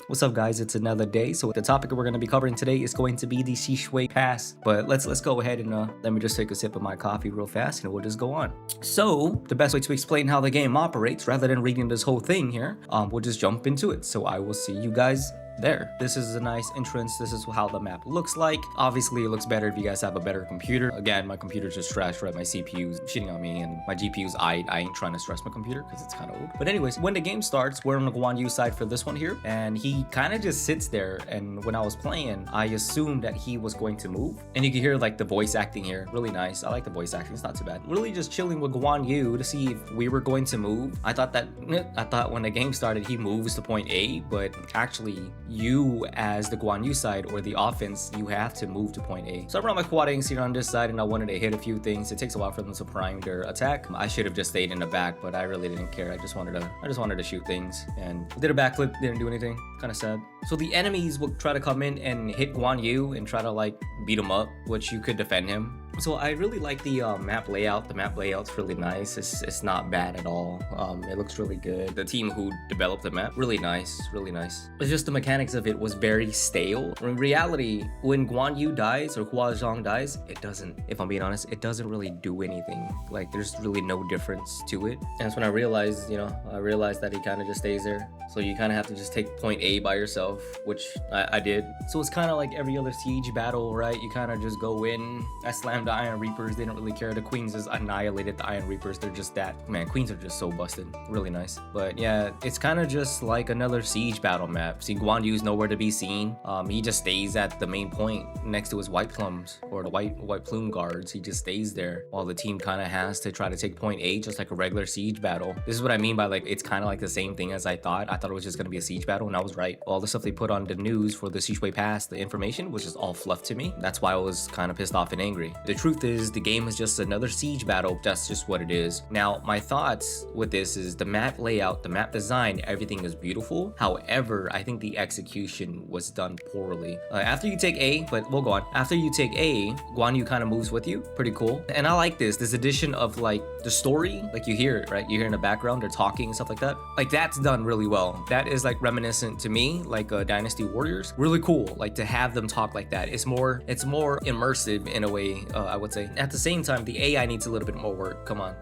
What's up, guys? It's another day. So the topic we're going to be covering today is going to be the Sishui Pass. But let's go ahead and let me just take a sip of my coffee real fast and we'll just go on. So the best way to explain how the game operates, rather than reading this whole thing here, we'll just jump into it. So I will see you guys there. This is a nice entrance. This is how the map looks like. Obviously, it looks better if you guys have a better computer. Again, my computer's just trash, right? My CPU's shitting on me, and my GPU's I ain't trying to stress my computer because it's kind of old. But anyways, when the game starts, we're on the Guan Yu side for this one here, and he kind of just sits there. And when I was playing, I assumed that he was going to move, and you can hear like the voice acting here. Really nice. I like the voice acting. It's not too bad. Really just chilling with Guan Yu to see if we were going to move. I thought when the game started, he moves to point A, but actually, you as the Guan Yu side or the offense, you have to move to point A. So I brought my quad aim here on this side and I wanted to hit a few things. It takes a while for them to prime their attack. I should have just stayed in the back, but I really didn't care. I just wanted to shoot things, and did a backflip, didn't do anything. Kind of sad. So the enemies will try to come in and hit Guan Yu and try to like beat him up, which you could defend him. So I really like the map layout. The map layout's really nice. It's not bad at all. It looks really good. The team who developed the map, really nice, really nice. It's just the mechanics of it was very stale. In reality, when Guan Yu dies or Hua Zhang dies, it doesn't, if I'm being honest, it doesn't really do anything. Like there's really no difference to it. And that's when I realized, that he kind of just stays there. So you kind of have to just take point A by yourself, which I did. So it's kind of like every other siege battle, right? You kind of just go in. I slammed the Iron Reapers. They don't really care. The Queens just annihilated the Iron Reapers. They're just that. Man, Queens are just so busted. Really nice. But yeah, it's kind of just like another siege battle map. See, Guan Yu's nowhere to be seen. He just stays at the main point next to his white plums or the white plume guards. He just stays there while the team kind of has to try to take point A, just like a regular siege battle. This is what I mean by like, it's kind of like the same thing as I thought. I thought it was just going to be a siege battle, and I was right. All the stuff they put on the news for the Sishui Pass, the information was just all fluff to me. That's why I was kind of pissed off and angry. The truth is, the game is just another siege battle. That's just what it is. Now, my thoughts with this is the map layout, the map design, everything is beautiful. However, I think the execution was done poorly. After you take A, but we'll go on. After you take A, Guan Yu kind of moves with you. Pretty cool. And I like this addition of like the story, like you hear it, right? You hear in the background, they're talking and stuff like that. Like that's done really well. That is like reminiscent to me, like Dynasty Warriors. Really cool, like to have them talk like that. It's more immersive in a way, I would say. At the same time, the AI needs a little bit more work. Come on.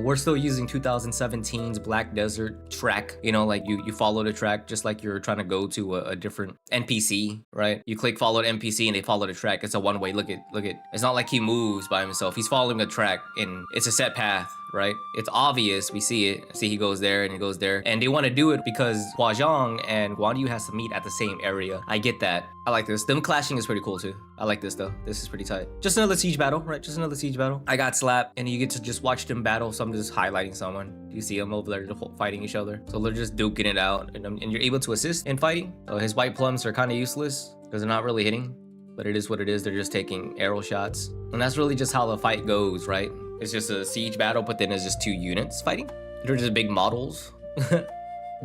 We're still using 2017's Black Desert track. You know, like you follow the track just like you're trying to go to a different NPC, right? You click follow the NPC and they follow the track. It's a one-way. Look at. It's not like he moves by himself. He's following the track and it's a set path, right? It's obvious. We see it. See, he goes there and he goes there. And they want to do it because Hua Zhang and Guan Yu has to meet at the same area. I get that. I like this. Them clashing is pretty cool too. I like this though. This is pretty tight. Just another siege battle, right? Just another siege battle. I got slapped and you get to just watch them battle. So I'm just highlighting someone. You see them over there fighting each other. So they're just duking it out and you're able to assist in fighting. His white plums are kind of useless because they're not really hitting. But it is what it is. They're just taking arrow shots. And that's really just how the fight goes, right? It's just a siege battle, but then it's just two units fighting. They're just big models.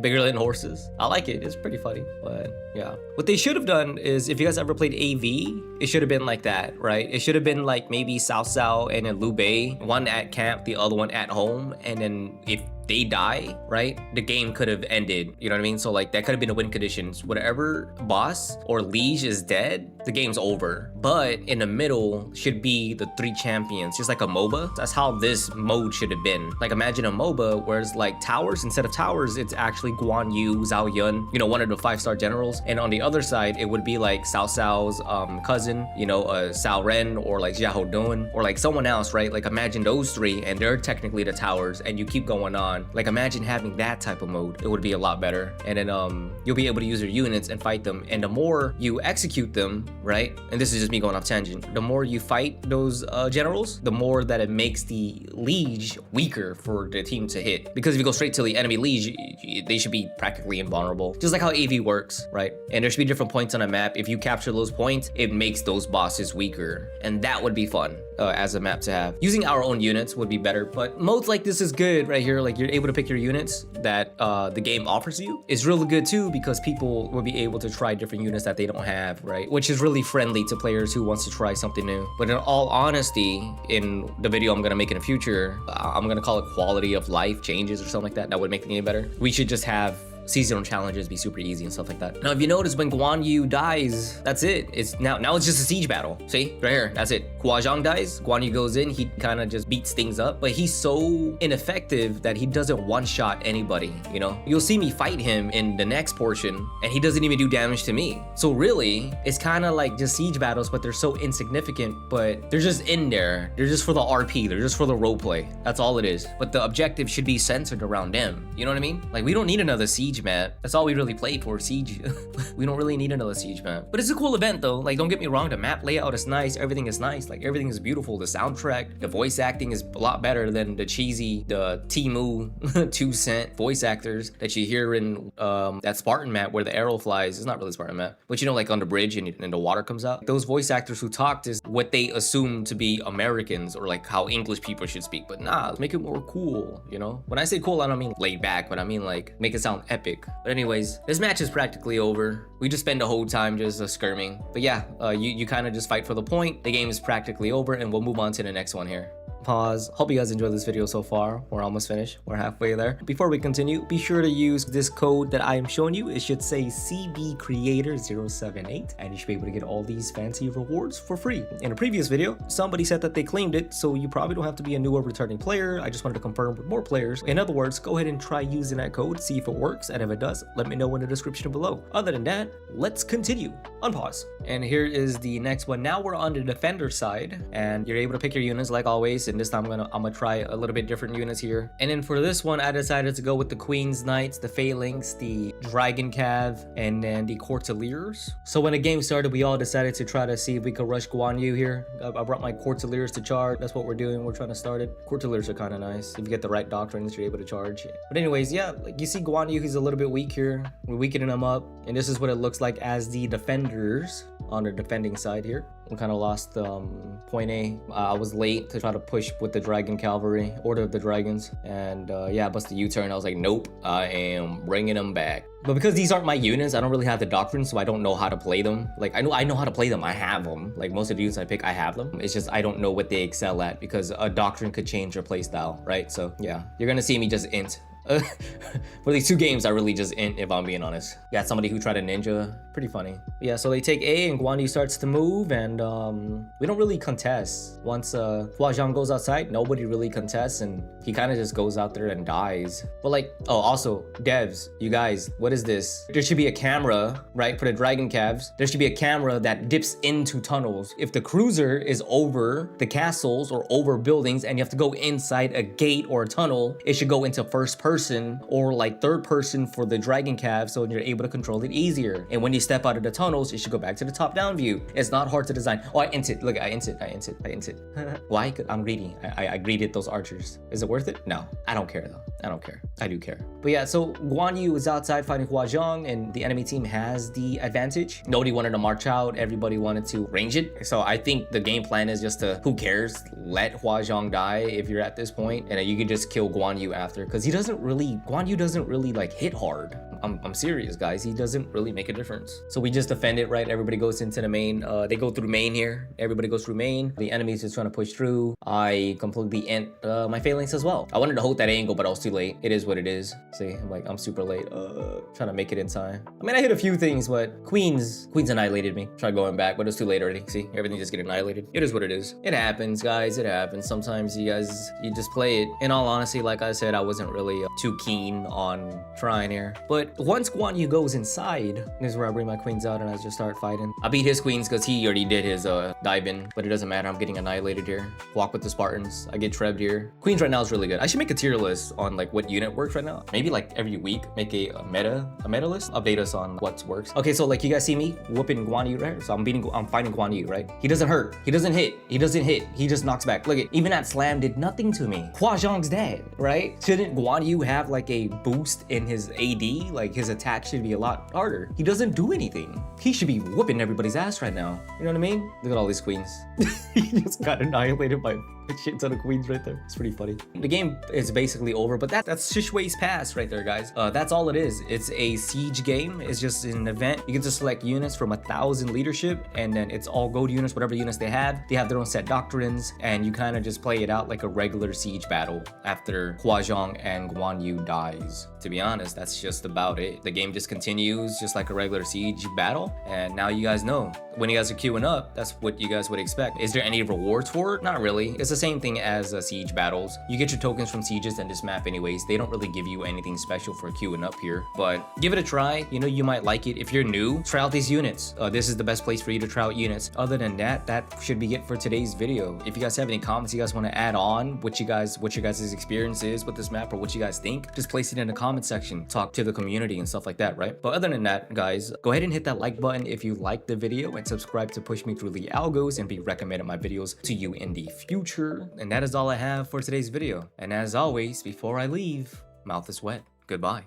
Bigger than horses. I like it. It's pretty funny, but yeah. What they should have done is, if you guys ever played AV, it should have been like that, right? It should have been like maybe Cao Cao and then Liu Bei, one at camp, the other one at home, and then if they die, right, the game could have ended. You know what I mean? So like that could have been a win conditions. Whatever boss or liege is dead, the game's over. But in the middle should be the three champions, just like a MOBA. That's how this mode should have been. Like imagine a MOBA where it's like towers. Instead of towers, it's actually Guan Yu, Zhao Yun, one of the 5-star generals. And on the other side, it would be like Cao Cao's cousin, Cao Ren, or like Xiahou Dun, or like someone else, right? Like imagine those three and they're technically the towers and you keep going on. Like imagine having that type of mode. It would be a lot better. And then you'll be able to use your units and fight them. And the more you execute them, right? And this is just me going off tangent. The more you fight those generals, the more that it makes the liege weaker for the team to hit. Because if you go straight to the enemy liege, they should be practically invulnerable. Just like how AV works, right? And there should be different points on a map. If you capture those points, it makes those bosses weaker. And that would be fun as a map to have. Using our own units would be better. But modes like this is good right here. Like you're able to pick your units that the game offers you. It's really good too because people will be able to try different units that they don't have, right? Which is really friendly to players who wants to try something new. But in all honesty, in the video I'm gonna make in the future, I'm gonna call it quality of life changes or something like that. That would make the game better. We should just have seasonal challenges be super easy and stuff like that. Now, if you notice, when Guan Yu dies, that's it. It's now it's just a siege battle. See, right here, that's it. Hua Zhang dies, Guan Yu goes in, he kind of just beats things up, but he's so ineffective that he doesn't one-shot anybody, you know? You'll see me fight him in the next portion, and he doesn't even do damage to me. So really, it's kind of like just siege battles, but they're so insignificant, but they're just in there. They're just for the RP, they're just for the roleplay. That's all it is. But the objective should be centered around them. You know what I mean? Like, we don't need another siege map. That's all we really play for, siege. We don't really need another siege map. But it's a cool event though. Like, don't get me wrong, the map layout is nice, everything is nice, like everything is beautiful. The soundtrack, the voice acting is a lot better than the cheesy, the Temu 2 cent voice actors that you hear in that Spartan map where the arrow flies. It's not really Spartan map, but you know, like on the bridge and the water comes out. Those voice actors who talked is what they assume to be Americans or like how English people should speak. But nah, make it more cool, you know? When I say cool, I don't mean laid back, but I mean like make it sound epic. But anyways, this match is practically over. We just spend the whole time just skirming. But yeah, you kind of just fight for the point. The game is practically over, and we'll move on to the next one here. Pause. Hope you guys enjoyed this video so far. We're almost finished. We're halfway there. Before we continue, be sure to use this code that I am showing you. It should say CBCreator078, and you should be able to get all these fancy rewards for free. In a previous video, somebody said that they claimed it, so you probably don't have to be a new or returning player. I just wanted to confirm with more players. In other words, go ahead and try using that code, see if it works, and if it does, let me know in the description below. Other than that, let's continue. Unpause. And here is the next one. Now we're on the defender side, and you're able to pick your units like always. And this time I'm gonna try a little bit different units here. And then for this one, I decided to go with the Queen's Knights, the Phalanx, the Dragon Cav, and then the Courtiers. So when the game started, we all decided to try to see if we could rush Guan Yu here. I brought my Courtiers to charge. That's what we're doing. We're trying to start it. Courtiers are kind of nice. If you get the right doctrines, you're able to charge. But anyways, yeah, like you see Guan Yu, he's a little bit weak here. We're weakening him up. And this is what it looks like as the defenders on the defending side here. We kind of lost point A. I was late to try to push with the Dragon Cavalry, Order of the Dragons, and yeah, I busted the U-turn. I was like, nope, I am bringing them back. But because these aren't my units, I don't really have the doctrine, so I don't know how to play them. Like, I know how to play them. I have them. Like, most of the units I pick, I have them. It's just I don't know what they excel at because a doctrine could change your play style, right? So yeah, you're gonna see me just int. For these two games, I really just int, if I'm being honest. Yeah, somebody who tried a ninja, pretty funny. Yeah, so they take A and Guan Yu starts to move, and we don't really contest. Once Hua Zhang goes outside, nobody really contests, and he kind of just goes out there and dies. But like, oh, also, devs, you guys, what is this? There should be a camera, right, for the Dragon Calves. There should be a camera that dips into tunnels. If the cruiser is over the castles or over buildings and you have to go inside a gate or a tunnel, it should go into first person or like third person for the Dragon Cav, so you're able to control it easier. And when you step out of the tunnels, it should go back to the top down view. It's not hard to design. Oh, I inted. Look, I inted. Why? I'm greedy. I greeted those archers. Is it worth it? No, I don't care though. I don't care. I do care. But yeah, so Guan Yu is outside fighting Hua Zhang, and the enemy team has the advantage. Nobody wanted to march out. Everybody wanted to range it. So I think the game plan is just to, who cares? Let Hua Zhang die if you're at this point, and then you can just kill Guan Yu after, because he doesn't really, Guan Yu doesn't really like hit hard. I'm serious, guys. He doesn't really make a difference. So we just defend it, right? Everybody goes into the main. They go through main here. Everybody goes through main. The enemy's just trying to push through. I completely int my phalanx as well. I wanted to hold that angle, but I was too late. It is what it is. See, I'm super late. Trying to make it in time. I mean, I hit a few things, but Queens annihilated me. Tried going back, but it's too late already. See, everything just get annihilated. It is what it is. It happens, guys. It happens. Sometimes you just play it. In all honesty, like I said, I wasn't really too keen on trying here. But once Guan Yu goes inside, this is where I bring my queens out and I just start fighting. I beat his queens because he already did his dive in, but it doesn't matter. I'm getting annihilated here. Walk with the Spartans. I get trebbed here. Queens right now is really good. I should make a tier list on like what unit works right now. Maybe like every week, make a meta list. Update us on what works. Okay, so like you guys see me whooping Guan Yu, right? So I'm fighting Guan Yu, right? He doesn't hurt. He doesn't hit. He doesn't hit. He just knocks back. Look at, even that slam did nothing to me. Hua Zhang's dead, right? Shouldn't Guan Yu have like a boost in his AD? Like his attack should be a lot harder. He doesn't do anything. He should be whooping everybody's ass right now. You know what I mean? Look at all these queens. He just got annihilated by Shit ton of queens right there. It's pretty funny. The game is basically over, but that's Sishui Pass right there, guys. That's all it is. It's a siege game. It's just an event. You get to select units from 1,000 leadership, and then it's all gold units, whatever units they have. They have their own set doctrines, and you kind of just play it out like a regular siege battle after Huazhong and Guan Yu dies. To be honest, that's just about it. The game just continues just like a regular siege battle, and now you guys know. When you guys are queuing up, that's what you guys would expect. Is there any rewards for it? Not really. It's the same thing as siege battles. You get your tokens from sieges and this map anyways. They don't really give you anything special for queuing up here, but give it a try. You know, you might like it. If you're new, try out these units. This is the best place for you to try out units. Other than that, that should be it for today's video. If you guys have any comments you guys want to add on, what your guys' experience is with this map or what you guys think, just place it in the comment section. Talk to the community and stuff like that, right? But other than that, guys, go ahead and hit that like button if you liked the video, and subscribe to push me through the algos and be recommending my videos to you in the future. And that is all I have for today's video. And as always, before I leave, mouth is wet. Goodbye.